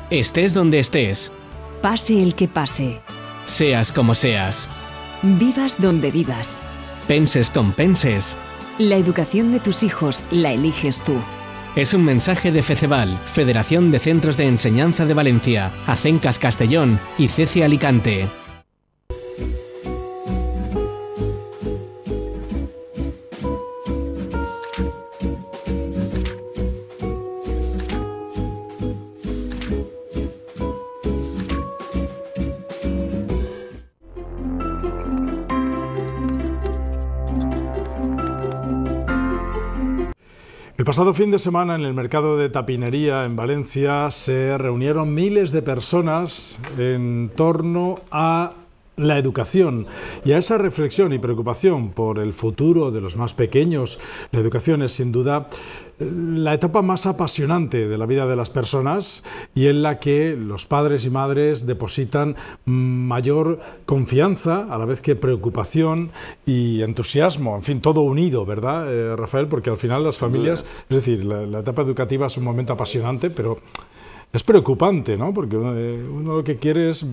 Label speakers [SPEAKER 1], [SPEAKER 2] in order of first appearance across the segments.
[SPEAKER 1] Estés donde estés.
[SPEAKER 2] Pase el que pase.
[SPEAKER 1] Seas como seas.
[SPEAKER 2] Vivas donde vivas.
[SPEAKER 1] Penses com penses.
[SPEAKER 2] La educación de tus hijos la eliges tú.
[SPEAKER 1] Es un mensaje de FECEVAL, Federación de Centros de Enseñanza de Valencia, Acencas Castellón y CECI Alicante.
[SPEAKER 3] El pasado fin de semana en el mercado de Tapinería en Valencia se reunieron miles de personas en torno a la educación y a esa reflexión y preocupación por el futuro de los más pequeños. La educación es sin duda la etapa más apasionante de la vida de las personas y en la que los padres y madres depositan mayor confianza, a la vez que preocupación y entusiasmo, en fin, todo unido, ¿verdad, Rafael? Porque al final las familias, es decir, la etapa educativa es un momento apasionante, pero es preocupante, ¿no? Porque uno lo que quiere es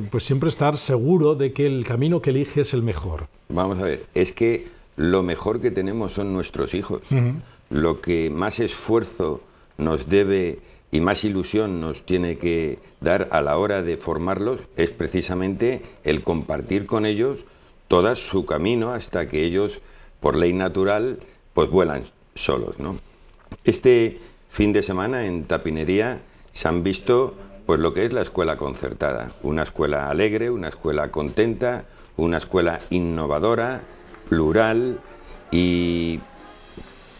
[SPEAKER 3] pues siempre estar seguro de que el camino que elige es el mejor.
[SPEAKER 4] Vamos a ver, es que lo mejor que tenemos son nuestros hijos. Lo que más esfuerzo nos debe y más ilusión nos tiene que dar a la hora de formarlos es precisamente el compartir con ellos todo su camino hasta que ellos, por ley natural, pues vuelan solos, ¿no? Este fin de semana en Tapinería se han visto pues lo que es la escuela concertada, una escuela alegre, una escuela contenta, una escuela innovadora, plural y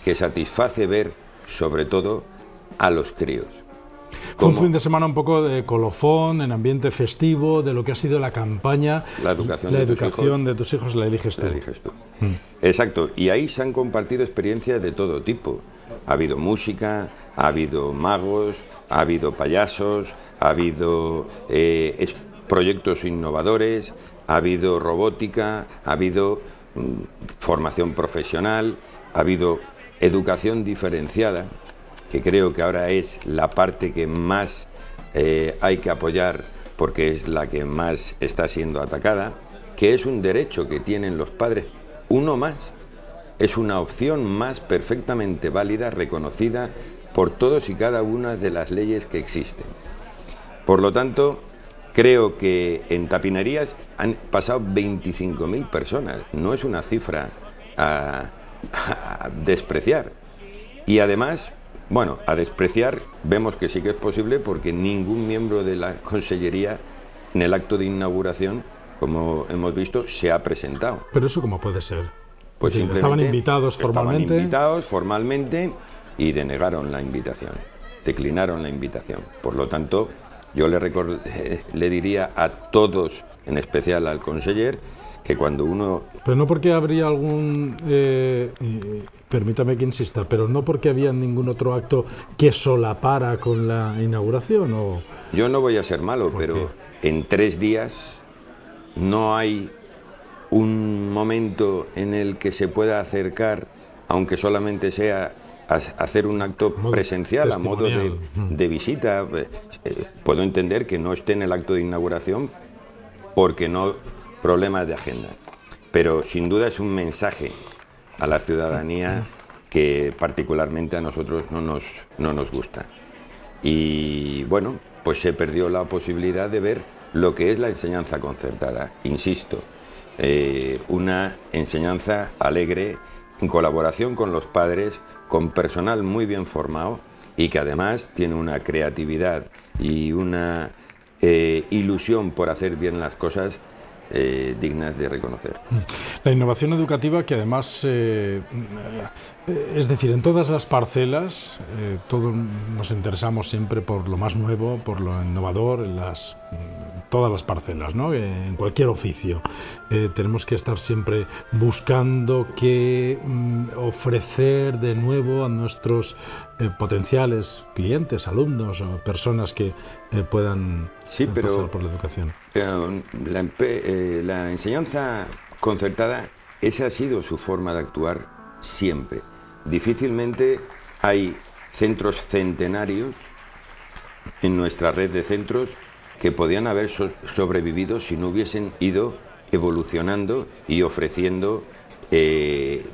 [SPEAKER 4] que satisface ver sobre todo a los críos.
[SPEAKER 3] Fue un fin de semana un poco de colofón, en ambiente festivo, de lo que ha sido la campaña.
[SPEAKER 4] La educación,
[SPEAKER 3] de tus hijos la eliges tú.
[SPEAKER 4] Exacto, y ahí se han compartido experiencias de todo tipo. Ha habido música, ha habido magos, ha habido payasos, ha habido proyectos innovadores, ha habido robótica, ha habido formación profesional, ha habido educación diferenciada, que creo que ahora es la parte que más hay que apoyar porque es la que más está siendo atacada, que es un derecho que tienen los padres, uno más, es una opción más perfectamente válida, reconocida por todos y cada una de las leyes que existen. Por lo tanto, creo que en Tapinerías han pasado 25.000 personas, no es una cifra a despreciar. Y además, bueno, a despreciar vemos que sí que es posible porque ningún miembro de la Consellería en el acto de inauguración, como hemos visto, se ha presentado.
[SPEAKER 3] ¿Pero eso cómo puede ser?
[SPEAKER 4] Pues
[SPEAKER 3] sí, estaban invitados formalmente.
[SPEAKER 4] Estaban invitados formalmente y denegaron la invitación, declinaron la invitación. Por lo tanto, yo le diría a todos, en especial al conseller, que cuando uno...
[SPEAKER 3] Pero no porque habría algún... permítame que insista, pero no porque había ningún otro acto que solapara con la inauguración, ¿o?
[SPEAKER 4] Yo no voy a ser malo, pero en 3 días no hay un momento en el que se pueda acercar, aunque solamente sea a hacer un acto presencial, a modo de visita. Puedo entender que no esté en el acto de inauguración porque no problemas de agenda, pero sin duda es un mensaje a la ciudadanía que particularmente a nosotros no nos gusta. Y bueno, pues se perdió la posibilidad de ver lo que es la enseñanza concertada, insisto, una enseñanza alegre, en colaboración con los padres, con personal muy bien formado y que además tiene una creatividad y una ilusión por hacer bien las cosas dignas de reconocer.
[SPEAKER 3] La innovación educativa que además, es decir, en todas las parcelas, todos nos interesamos siempre por lo más nuevo, por lo innovador, en todas las parcelas, ¿no? En cualquier oficio. Tenemos que estar siempre buscando qué ofrecer de nuevo a nuestros potenciales clientes, alumnos o personas que puedan pasar por la educación.
[SPEAKER 4] La enseñanza concertada, esa ha sido su forma de actuar siempre. Difícilmente hay centros centenarios en nuestra red de centros que podían haber sobrevivido si no hubiesen ido evolucionando y ofreciendo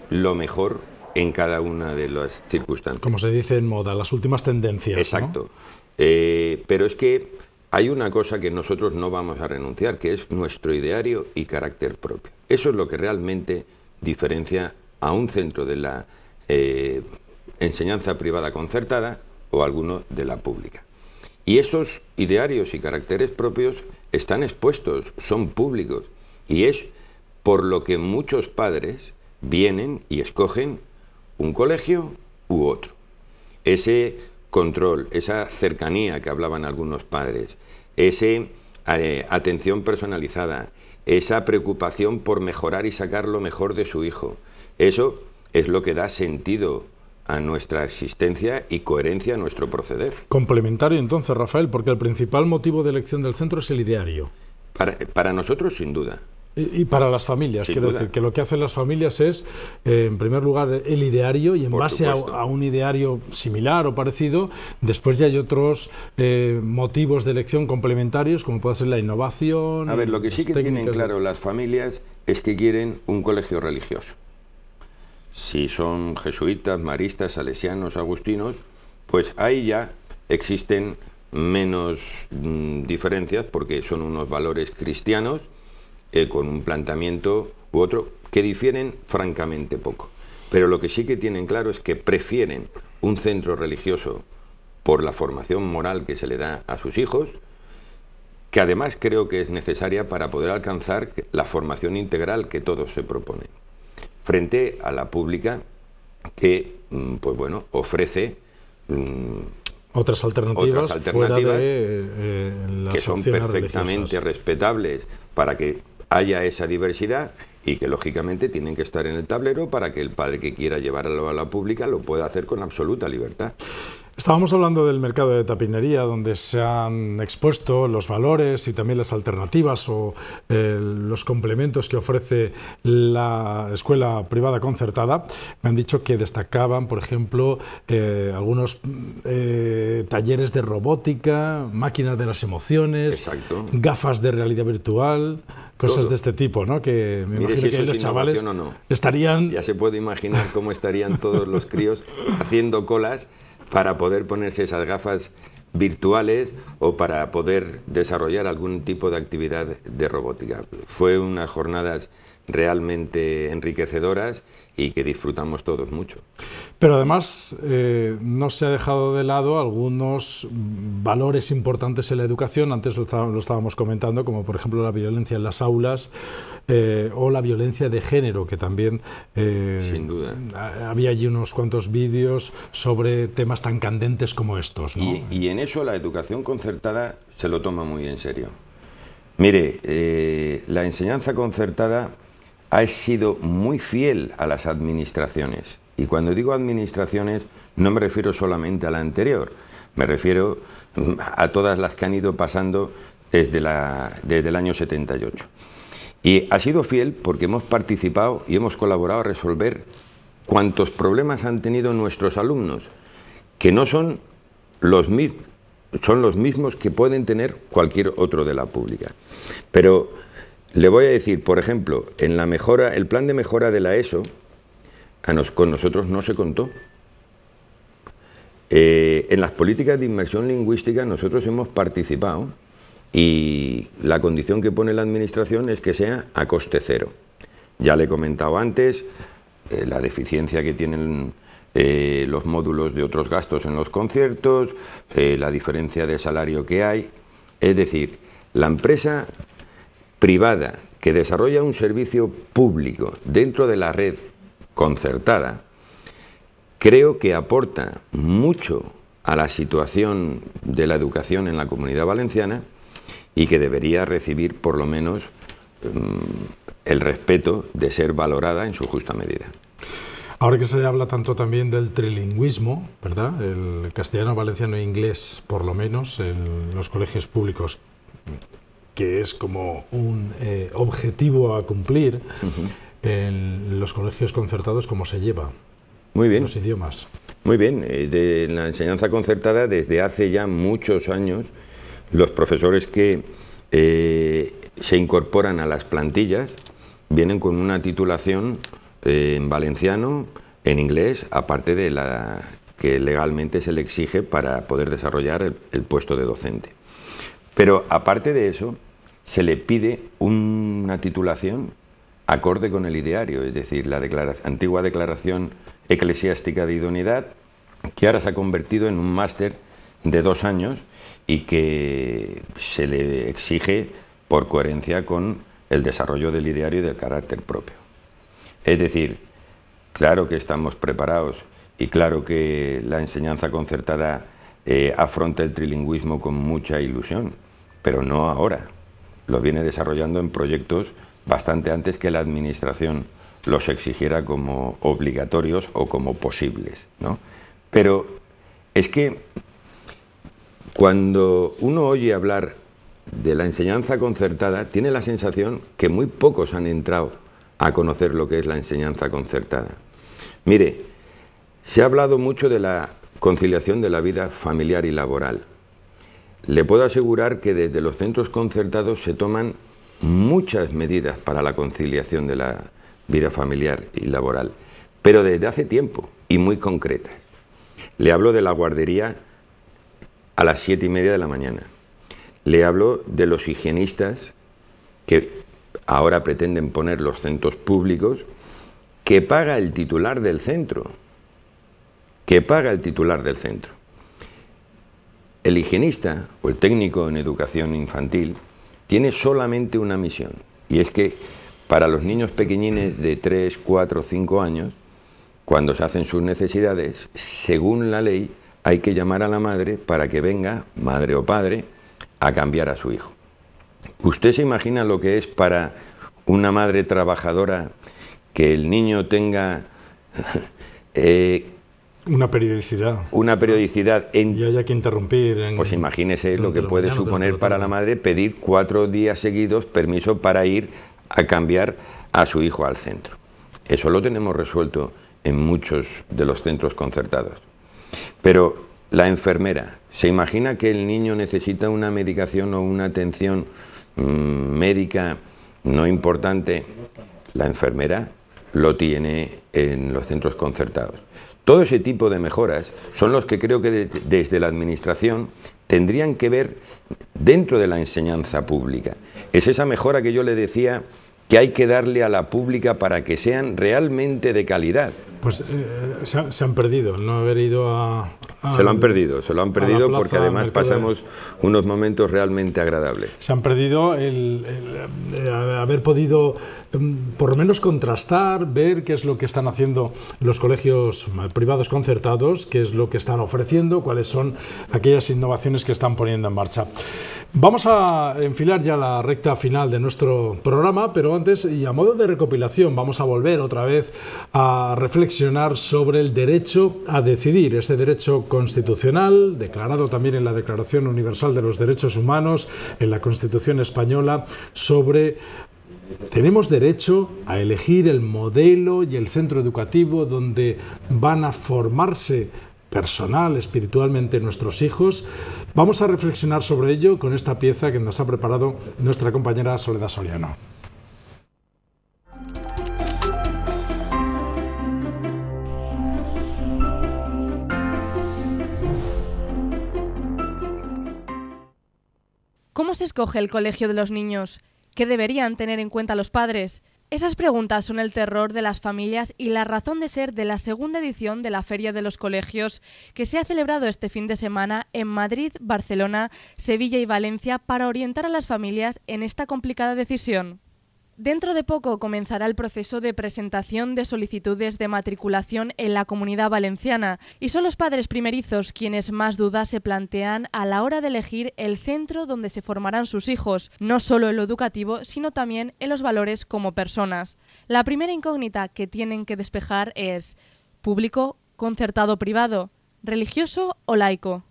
[SPEAKER 4] lo mejor en cada una de las circunstancias.
[SPEAKER 3] Como se dice en moda, las últimas tendencias.
[SPEAKER 4] Exacto.
[SPEAKER 3] ¿No?
[SPEAKER 4] Pero es que hay una cosa que nosotros no vamos a renunciar, que es nuestro ideario y carácter propio. Eso es lo que realmente diferencia a un centro de la enseñanza privada concertada o alguno de la pública. Y esos idearios y caracteres propios están expuestos, son públicos, y es por lo que muchos padres vienen y escogen un colegio u otro. Ese control, esa cercanía que hablaban algunos padres, esa atención personalizada, esa preocupación por mejorar y sacar lo mejor de su hijo, eso es lo que da sentido a nuestra existencia y coherencia a nuestro proceder.
[SPEAKER 3] Complementario entonces, Rafael, porque el principal motivo de elección del centro es el ideario.
[SPEAKER 4] Para nosotros, sin duda.
[SPEAKER 3] Y para las familias, quiero decir, que lo que hacen las familias es, en primer lugar, el ideario, y en base a un ideario similar o parecido, después ya hay otros motivos de elección complementarios, como puede ser la innovación.
[SPEAKER 4] A ver, lo que sí que tienen claro las familias es que quieren un colegio religioso. Si son jesuitas, maristas, salesianos, agustinos, pues ahí ya existen menos diferencias, porque son unos valores cristianos con un planteamiento u otro que difieren francamente poco. Pero lo que sí que tienen claro es que prefieren un centro religioso por la formación moral que se le da a sus hijos, que además creo que es necesaria para poder alcanzar la formación integral que todos se proponen, frente a la pública que, pues bueno, ofrece
[SPEAKER 3] otras alternativas fuera de las
[SPEAKER 4] que son perfectamente respetables para que haya esa diversidad y que lógicamente tienen que estar en el tablero para que el padre que quiera llevarlo a la pública lo pueda hacer con absoluta libertad.
[SPEAKER 3] Estábamos hablando del mercado de tapinería, donde se han expuesto los valores y también las alternativas o los complementos que ofrece la escuela privada concertada. Me han dicho que destacaban, por ejemplo, algunos talleres de robótica, máquinas de las emociones,
[SPEAKER 4] exacto,
[SPEAKER 3] gafas de realidad virtual, cosas
[SPEAKER 4] todo
[SPEAKER 3] de este tipo, ¿no? Que me imagino
[SPEAKER 4] si
[SPEAKER 3] que los chavales estarían...
[SPEAKER 4] Ya se puede imaginar cómo estarían todos los críos haciendo colas para poder ponerse esas gafas virtuales o para poder desarrollar algún tipo de actividad de robótica. Fue unas jornadas realmente enriquecedoras y que disfrutamos todos mucho.
[SPEAKER 3] Pero además no se ha dejado de lado algunos valores importantes en la educación, antes lo estábamos comentando, como por ejemplo la violencia en las aulas o la violencia de género, que también
[SPEAKER 4] sin duda
[SPEAKER 3] había allí unos cuantos vídeos sobre temas tan candentes como estos, ¿no?
[SPEAKER 4] Y en eso la educación concertada se lo toma muy en serio. Mire, la enseñanza concertada ha sido muy fiel a las administraciones. Y cuando digo administraciones, no me refiero solamente a la anterior, me refiero a todas las que han ido pasando desde el año 78. Y ha sido fiel porque hemos participado y hemos colaborado a resolver cuantos problemas han tenido nuestros alumnos, que no son los mismos, son los mismos que pueden tener cualquier otro de la pública. Pero le voy a decir, por ejemplo, en la mejora, el plan de mejora de la ESO, con nosotros no se contó. En las políticas de inmersión lingüística nosotros hemos participado y la condición que pone la administración es que sea a coste cero. Ya le he comentado antes la deficiencia que tienen los módulos de otros gastos en los conciertos, la diferencia de salario que hay. Es decir, la empresa privada que desarrolla un servicio público dentro de la red concertada, creo que aporta mucho a la situación de la educación en la Comunidad Valenciana y que debería recibir por lo menos el respeto de ser valorada en su justa medida.
[SPEAKER 3] Ahora que se habla tanto también del trilingüismo, ¿verdad? El castellano, valenciano e inglés, por lo menos, en los colegios públicos, que es como un objetivo a cumplir, en los colegios concertados, ¿cómo se lleva?
[SPEAKER 4] Muy bien.
[SPEAKER 3] los idiomas.
[SPEAKER 4] Muy bien, de la enseñanza concertada desde hace ya muchos años los profesores que se incorporan a las plantillas vienen con una titulación en valenciano, en inglés, aparte de la que legalmente se le exige para poder desarrollar el puesto de docente. Pero aparte de eso, se le pide una titulación acorde con el ideario, es decir, la antigua declaración eclesiástica de idoneidad, que ahora se ha convertido en un máster de 2 años y que se le exige por coherencia con el desarrollo del ideario y del carácter propio. Es decir, claro que estamos preparados y claro que la enseñanza concertada afronta el trilingüismo con mucha ilusión, pero no ahora. Lo viene desarrollando en proyectos bastante antes que la Administración los exigiera como obligatorios o como posibles, ¿no? Pero es que cuando uno oye hablar de la enseñanza concertada, tiene la sensación que muy pocos han entrado a conocer lo que es la enseñanza concertada. Mire, se ha hablado mucho de la conciliación de la vida familiar y laboral. Le puedo asegurar que desde los centros concertados se toman muchas medidas para la conciliación de la vida familiar y laboral, pero desde hace tiempo y muy concretas. Le hablo de la guardería a las 7:30 de la mañana. Le hablo de los higienistas que ahora pretenden poner los centros públicos, que paga el titular del centro. El higienista o el técnico en educación infantil tiene solamente una misión, y es que para los niños pequeñines de 3, 4, 5 años, cuando se hacen sus necesidades, según la ley, hay que llamar a la madre para que venga, madre o padre, a cambiar a su hijo. ¿Usted se imagina lo que es para una madre trabajadora que el niño tenga
[SPEAKER 3] una periodicidad
[SPEAKER 4] y
[SPEAKER 3] haya que interrumpir?
[SPEAKER 4] Pues imagínese lo que puede suponer para la madre pedir 4 días seguidos permiso para ir a cambiar a su hijo al centro. Eso lo tenemos resuelto en muchos de los centros concertados. Pero la enfermera, ¿se imagina que el niño necesita una medicación o una atención médica no importante? La enfermera lo tiene en los centros concertados. Todo ese tipo de mejoras son los que creo que desde la Administración tendrían que ver dentro de la enseñanza pública. Es esa mejora que yo le decía que hay que darle a la pública para que sean realmente de calidad.
[SPEAKER 3] Pues se han perdido, el no haber ido
[SPEAKER 4] se lo han perdido porque además pasamos unos momentos realmente agradables.
[SPEAKER 3] Se han perdido el haber podido por lo menos contrastar, ver qué es lo que están haciendo los colegios privados concertados, qué es lo que están ofreciendo, cuáles son aquellas innovaciones que están poniendo en marcha. Vamos a enfilar ya la recta final de nuestro programa, pero antes, y a modo de recopilación, vamos a volver otra vez a reflexionar sobre el derecho a decidir, ese derecho constitucional, declarado también en la Declaración Universal de los Derechos Humanos, en la Constitución Española, sobre tenemos derecho a elegir el modelo y el centro educativo donde van a formarse personal, espiritualmente nuestros hijos. Vamos a reflexionar sobre ello con esta pieza que nos ha preparado nuestra compañera Soledad Soriano.
[SPEAKER 5] ¿Cómo se escoge el colegio de los niños? ¿Qué deberían tener en cuenta los padres? Esas preguntas son el terror de las familias y la razón de ser de la segunda edición de la Feria de los Colegios, que se ha celebrado este fin de semana en Madrid, Barcelona, Sevilla y Valencia para orientar a las familias en esta complicada decisión. Dentro de poco comenzará el proceso de presentación de solicitudes de matriculación en la Comunidad Valenciana y son los padres primerizos quienes más dudas se plantean a la hora de elegir el centro donde se formarán sus hijos, no solo en lo educativo, sino también en los valores como personas. La primera incógnita que tienen que despejar es: ¿público, concertado, privado, religioso o laico?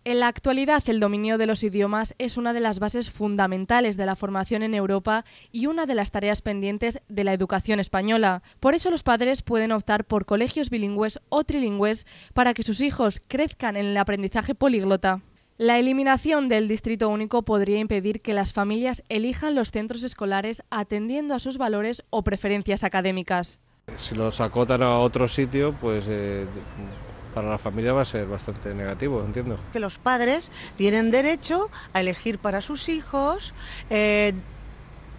[SPEAKER 5] En la actualidad, el dominio de los idiomas es una de las bases fundamentales de la formación en Europa y una de las tareas pendientes de la educación española. Por eso los padres pueden optar por colegios bilingües o trilingües para que sus hijos crezcan en el aprendizaje políglota. La eliminación del distrito único podría impedir que las familias elijan los centros escolares atendiendo a sus valores o preferencias académicas.
[SPEAKER 6] Si los acotan a otro sitio, pues para la familia va a ser bastante negativo, entiendo.
[SPEAKER 7] Que los padres tienen derecho a elegir para sus hijos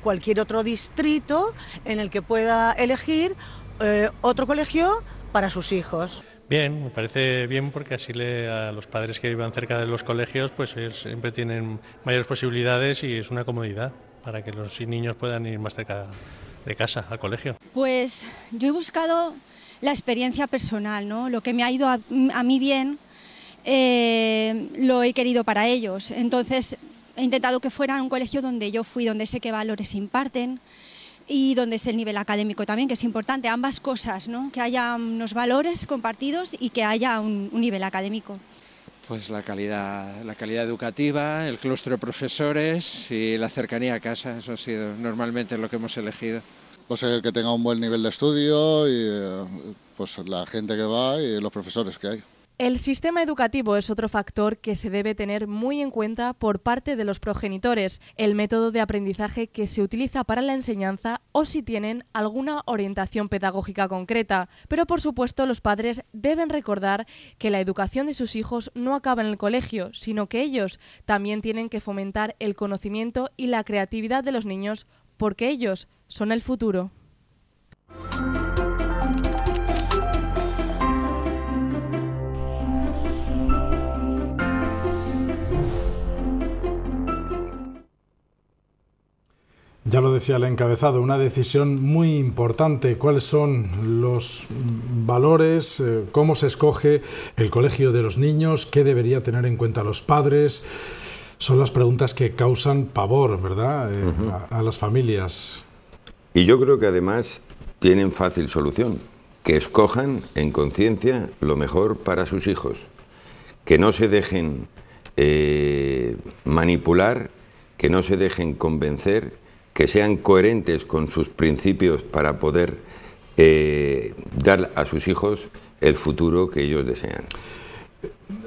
[SPEAKER 7] cualquier otro distrito en el que pueda elegir otro colegio para sus hijos.
[SPEAKER 8] Bien, me parece bien porque así a los padres que vivan cerca de los colegios pues siempre tienen mayores posibilidades y es una comodidad para que los niños puedan ir más cerca de casa, al colegio.
[SPEAKER 9] Pues yo he buscado la experiencia personal, ¿no? Lo que me ha ido a mí bien, lo he querido para ellos. Entonces he intentado que fuera un colegio donde yo fui, donde sé qué valores se imparten y donde es el nivel académico también, que es importante, ambas cosas, ¿no? Que haya unos valores compartidos y que haya un nivel académico.
[SPEAKER 10] Pues la calidad educativa, el claustro de profesores y la cercanía a casa, eso ha sido normalmente lo que hemos elegido.
[SPEAKER 11] Pues el que tenga un buen nivel de estudio y pues la gente que va y los profesores que hay.
[SPEAKER 5] El sistema educativo es otro factor que se debe tener muy en cuenta por parte de los progenitores, el método de aprendizaje que se utiliza para la enseñanza o si tienen alguna orientación pedagógica concreta. Pero por supuesto los padres deben recordar que la educación de sus hijos no acaba en el colegio, sino que ellos también tienen que fomentar el conocimiento y la creatividad de los niños porque ellos son el futuro.
[SPEAKER 3] Ya lo decía el encabezado, una decisión muy importante. ¿Cuáles son los valores? ¿Cómo se escoge el colegio de los niños? ¿Qué debería tener en cuenta los padres? Son las preguntas que causan pavor, ¿verdad? A las familias.
[SPEAKER 4] Y yo creo que además tienen fácil solución. Que escojan en conciencia lo mejor para sus hijos. Que no se dejen manipular, que no se dejen convencer, que sean coherentes con sus principios para poder dar a sus hijos el futuro que ellos desean.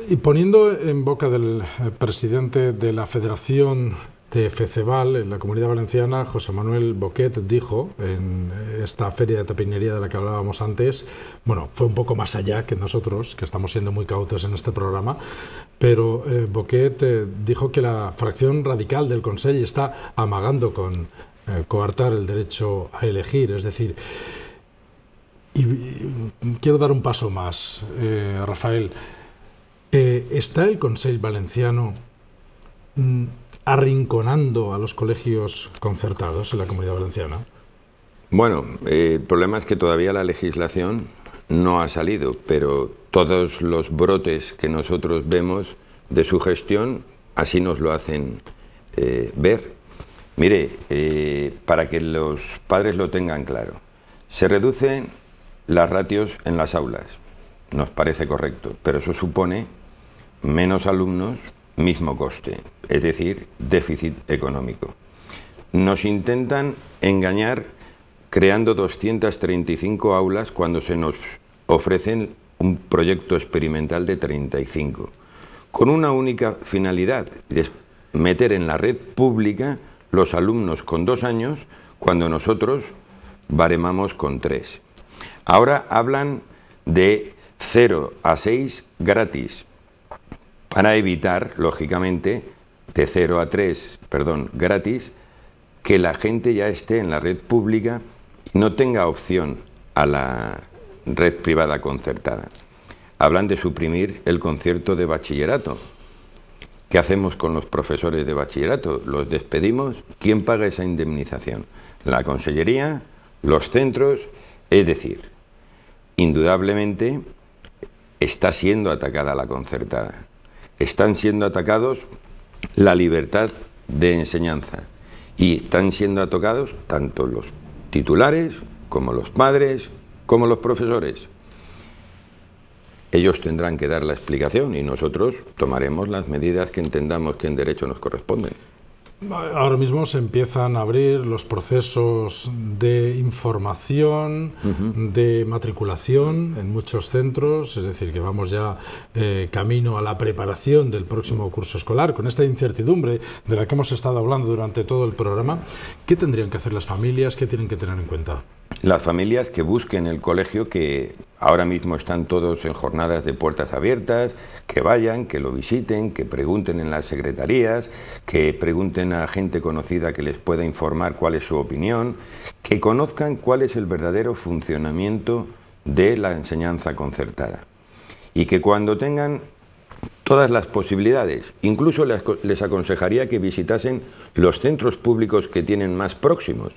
[SPEAKER 3] Y poniendo en boca del presidente de la Federación de FECEVAL en la Comunidad Valenciana, José Manuel Boquet, dijo en esta feria de tapinería de la que hablábamos antes, bueno, fue un poco más allá que nosotros, que estamos siendo muy cautos en este programa, pero Boquet dijo que la fracción radical del Consell está amagando con coartar el derecho a elegir, es decir, y quiero dar un paso más, Rafael, ¿está el Consell Valenciano arrinconando a los colegios concertados en la Comunidad Valenciana?
[SPEAKER 4] Bueno, el problema es que todavía la legislación no ha salido, pero todos los brotes que nosotros vemos de su gestión así nos lo hacen ver. Mire, para que los padres lo tengan claro, se reducen las ratios en las aulas, nos parece correcto, pero eso supone menos alumnos, mismo coste, es decir, déficit económico. Nos intentan engañar creando 235 aulas cuando se nos ofrecen un proyecto experimental de 35, con una única finalidad, de meter en la red pública los alumnos con 2 años cuando nosotros baremamos con 3. Ahora hablan de 0 a 6 gratis, para evitar, lógicamente, de 0 a 3, gratis, que la gente ya esté en la red pública y no tenga opción a la red privada concertada. Hablan de suprimir el concierto de bachillerato. ¿Qué hacemos con los profesores de bachillerato? ¿Los despedimos? ¿Quién paga esa indemnización? La Consellería, los centros, es decir, indudablemente está siendo atacada la concertada. Están siendo atacados la libertad de enseñanza y están siendo atacados tanto los titulares como los padres como los profesores. ellos tendrán que dar la explicación y nosotros tomaremos las medidas que entendamos que en derecho nos corresponden.
[SPEAKER 3] Ahora mismo se empiezan a abrir los procesos de información, de matriculación en muchos centros, es decir, que vamos ya camino a la preparación del próximo curso escolar. Con esta incertidumbre de la que hemos estado hablando durante todo el programa, ¿qué tendrían que hacer las familias? ¿Qué tienen que tener en cuenta?
[SPEAKER 4] Las familias que busquen el colegio, que ahora mismo están todos en jornadas de puertas abiertas, que vayan, que lo visiten, que pregunten en las secretarías, que pregunten a gente conocida que les pueda informar cuál es su opinión, que conozcan cuál es el verdadero funcionamiento de la enseñanza concertada. Y que cuando tengan todas las posibilidades, incluso les aconsejaría que visitasen los centros públicos que tienen más próximos.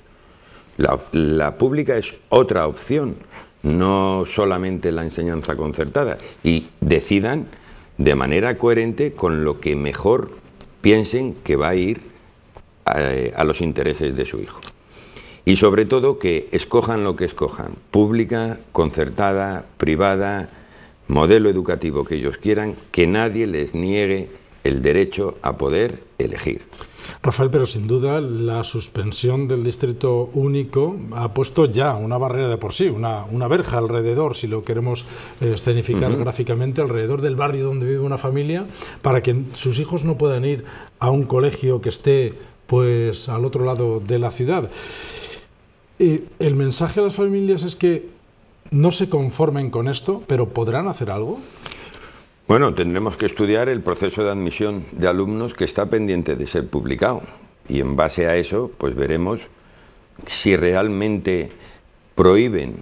[SPEAKER 4] La pública es otra opción, no solamente la enseñanza concertada, y decidan de manera coherente con lo que mejor piensen que va a ir a los intereses de su hijo. Y sobre todo que escojan lo que escojan, pública, concertada, privada, modelo educativo que ellos quieran, que nadie les niegue el derecho a poder elegir.
[SPEAKER 3] Rafael, pero sin duda la suspensión del distrito único ha puesto ya una barrera de por sí, una verja alrededor, si lo queremos escenificar gráficamente, alrededor del barrio donde vive una familia, para que sus hijos no puedan ir a un colegio que esté pues al otro lado de la ciudad. El mensaje a las familias es que no se conformen con esto, pero ¿podrán hacer algo?
[SPEAKER 4] Bueno, tendremos que estudiar el proceso de admisión de alumnos que está pendiente de ser publicado y en base a eso pues veremos si realmente prohíben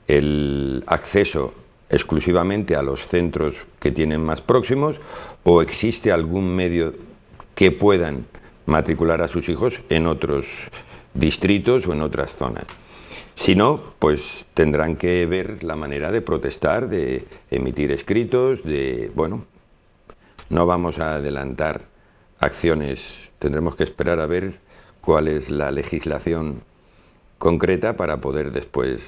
[SPEAKER 4] el acceso exclusivamente a los centros que tienen más próximos o existe algún medio que puedan matricular a sus hijos en otros distritos o en otras zonas. Si no, pues tendrán que ver la manera de protestar, de emitir escritos, bueno, no vamos a adelantar acciones, tendremos que esperar a ver cuál es la legislación concreta para poder después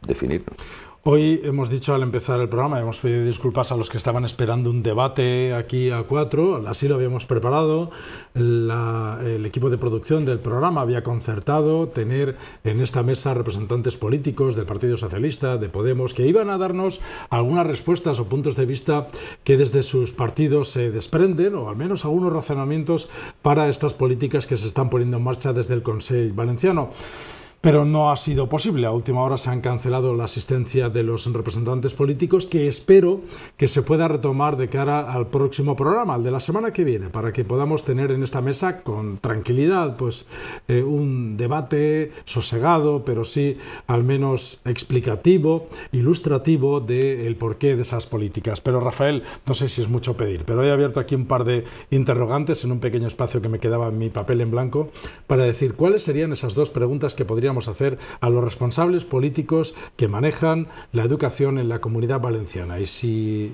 [SPEAKER 4] definirlo.
[SPEAKER 3] Hoy hemos dicho al empezar el programa, hemos pedido disculpas a los que estaban esperando un debate aquí a 4, así lo habíamos preparado, el equipo de producción del programa había concertado tener en esta mesa representantes políticos del Partido Socialista, de Podemos, que iban a darnos algunas respuestas o puntos de vista que desde sus partidos se desprenden, o al menos algunos razonamientos para estas políticas que se están poniendo en marcha desde el Consell Valenciano. Pero no ha sido posible. A última hora se han cancelado la asistencia de los representantes políticos, que espero que se pueda retomar de cara al próximo programa, al de la semana que viene, para que podamos tener en esta mesa con tranquilidad pues un debate sosegado, pero sí al menos explicativo, ilustrativo del porqué de esas políticas. Pero Rafael, no sé si es mucho pedir, pero he abierto aquí un par de interrogantes en un pequeño espacio que me quedaba en mi papel en blanco para decir cuáles serían esas dos preguntas que podríamos hacer a los responsables políticos que manejan la educación en la Comunidad Valenciana. Y si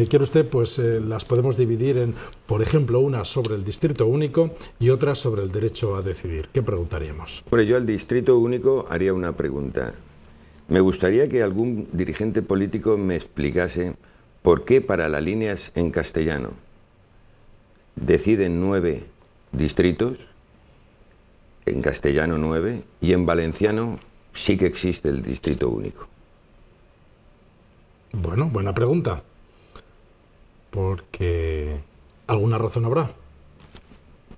[SPEAKER 3] quiere usted, pues las podemos dividir en, por ejemplo, una sobre el distrito único y otra sobre el derecho a decidir. ¿Qué preguntaríamos?
[SPEAKER 4] Bueno, yo al distrito único haría una pregunta. Me gustaría que algún dirigente político me explicase por qué para las líneas en castellano deciden 9 distritos, en castellano 9, y en valenciano sí que existe el distrito único.
[SPEAKER 3] Bueno, buena pregunta, porque alguna razón habrá.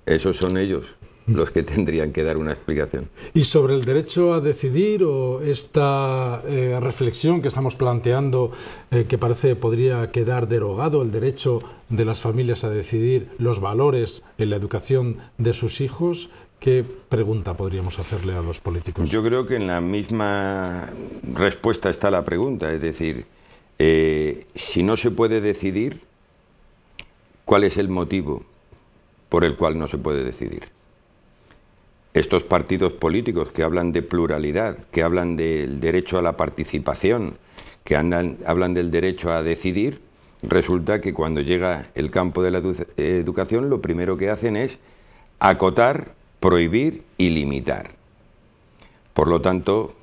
[SPEAKER 4] Esos son ellos los que tendrían que dar una explicación.
[SPEAKER 3] Y sobre el derecho a decidir, o esta reflexión que estamos planteando, que parece podría quedar derogado, el derecho de las familias a decidir los valores en la educación de sus hijos, ¿qué pregunta podríamos hacerle a los políticos?
[SPEAKER 4] Yo creo que en la misma respuesta está la pregunta, es decir, si no se puede decidir, ¿cuál es el motivo por el cual no se puede decidir? Estos partidos políticos que hablan de pluralidad, que hablan del derecho a la participación, que hablan del derecho a decidir, resulta que cuando llega el campo de la educación lo primero que hacen es acotar, prohibir y limitar. Por lo tanto,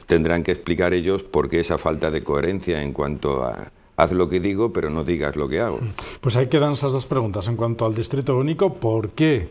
[SPEAKER 4] tendrán que explicar ellos por qué esa falta de coherencia en cuanto a haz lo que digo, pero no digas lo que hago.
[SPEAKER 3] Pues ahí quedan esas dos preguntas. En cuanto al distrito único, ¿por qué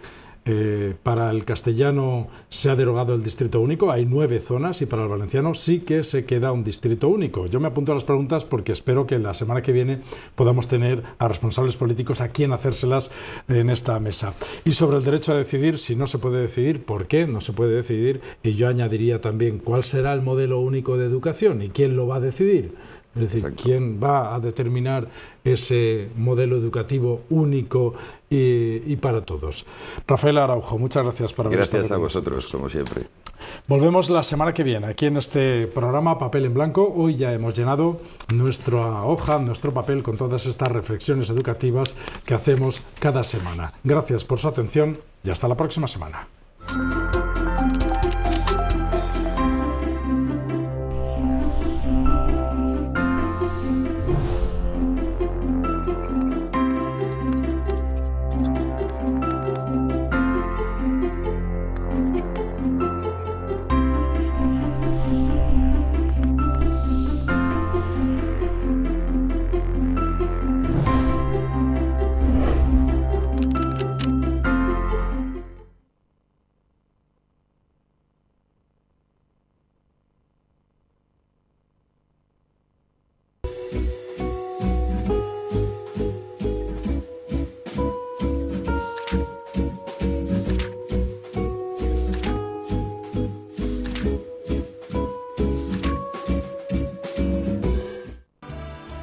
[SPEAKER 3] para el castellano se ha derogado el distrito único? Hay 9 zonas y para el valenciano sí que se queda un distrito único. Yo me apunto a las preguntas porque espero que la semana que viene podamos tener a responsables políticos a quien hacérselas en esta mesa. Y sobre el derecho a decidir, si no se puede decidir, ¿por qué no se puede decidir? Y yo añadiría también, ¿cuál será el modelo único de educación y quién lo va a decidir? Es decir, ¿quién va a determinar ese modelo educativo único y para todos? Rafael Araujo, muchas gracias por haber estado con nosotros.
[SPEAKER 4] Gracias a vosotros, como siempre.
[SPEAKER 3] Volvemos la semana que viene, aquí en este programa Papel en Blanco. Hoy ya hemos llenado nuestra hoja, nuestro papel, con todas estas reflexiones educativas que hacemos cada semana. Gracias por su atención y hasta la próxima semana.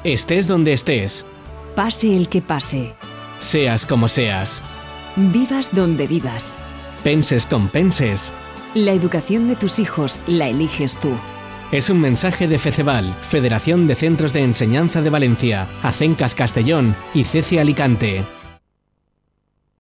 [SPEAKER 1] Estés donde estés.
[SPEAKER 2] Pase el que pase.
[SPEAKER 1] Seas como seas.
[SPEAKER 2] Vivas donde vivas.
[SPEAKER 1] Penses com penses.
[SPEAKER 2] La educación de tus hijos la eliges tú.
[SPEAKER 1] Es un mensaje de FECEVAL, Federación de Centros de Enseñanza de Valencia, Acencas Castellón y CECE Alicante.